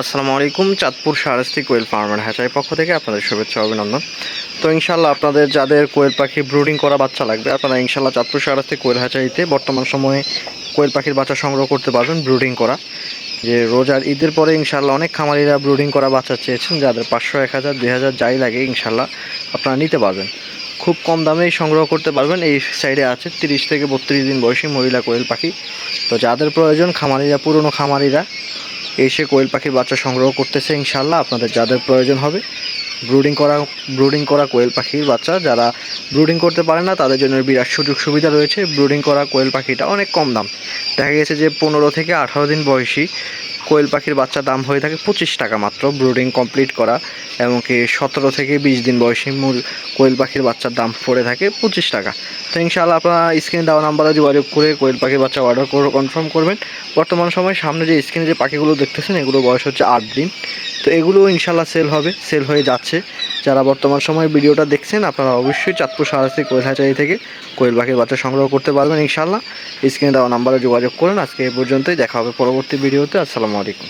আসসালামু আলাইকুম। Chandpur Shahrasti quail farm and হ্যাচারির পক্ষ থেকে আপনাদের শুভেচ্ছা অভিনন্দন। তো ইনশাআল্লাহ আপনাদের যাদের কোয়েল পাখি ব্রুডিং করা বাচ্চা লাগবে, আপনারা ইনশাআল্লাহ চাঁদপুর শাহরাস্তি কোয়েল হ্যাচারিতে বর্তমান সময়ে কোয়েল পাখির বাচ্চা সংগ্রহ করতে পারবেন ব্রুডিং করা। যে রোজার ঈদের পরে ইনশাআল্লাহ অনেক খামারিরা ব্রুডিং করা বাচ্চা চেয়েছেন, যাদের 500, 1000, 2000 যাই লাগে ইনশাআল্লাহ আপনারা নিতে পারবেন। খুব কম দামেই সংগ্রহ করতে পারবেন। এই সাইডে আছে 30 থেকে 32 দিন বয়সী মহিলা কোয়েল পাখি। তো যাদের প্রয়োজন, খামারিরা, পুরনো খামারিরা এসে কোয়েল পাখির বাচ্চা সংগ্রহ করতেছে ইনশাআল্লাহ। আপনাদের যাদের প্রয়োজন হবে ব্রুডিং করা কোয়েল পাখির বাচ্চা, যারা ব্রুডিং করতে পারে না তাদের জন্য বিরাট সুযোগ সুবিধা রয়েছে। ব্রুডিং করা কোয়েল পাখিটা অনেক কম দাম, দেখা গেছে যে 15 থেকে 18 দিন বয়সী কোয়েল পাখির বাচ্চার দাম হয়ে থাকে 25 টাকা মাত্র ব্রুডিং কমপ্লিট করা। এমনকি 17 থেকে 20 দিন বয়সী মূল কোয়েল পাখির বাচ্চার দাম পড়ে থাকে 25 টাকা। তো ইনশাআল্লাহ আপনারা স্ক্রিনে দেওয়া নাম্বারে যোগাযোগ করে কোয়েল পাখির বাচ্চা অর্ডার করে কনফার্ম করবেন। বর্তমান সময়ে সামনে যে স্ক্রিনে যে পাখিগুলো দেখতেছেন, এগুলো বয়স হচ্ছে 8 দিন। তো এগুলো ইনশাআল্লাহ সেল হয়ে যাচ্ছে। যারা বর্তমান সময়ে ভিডিওটা দেখছেন, আপনারা অবশ্যই চাঁদপুর শাহরাস্তি কোয়েল হ্যাচারি থেকে কোয়েল পাখির বাচ্চা সংগ্রহ করতে পারবেন ইনশাআল্লাহ। স্ক্রিনে দেওয়া নাম্বারে যোগাযোগ করুন। আজকে এই পর্যন্তই, দেখা হবে পরবর্তী ভিডিওতে। আসসালামু আলাইকুম।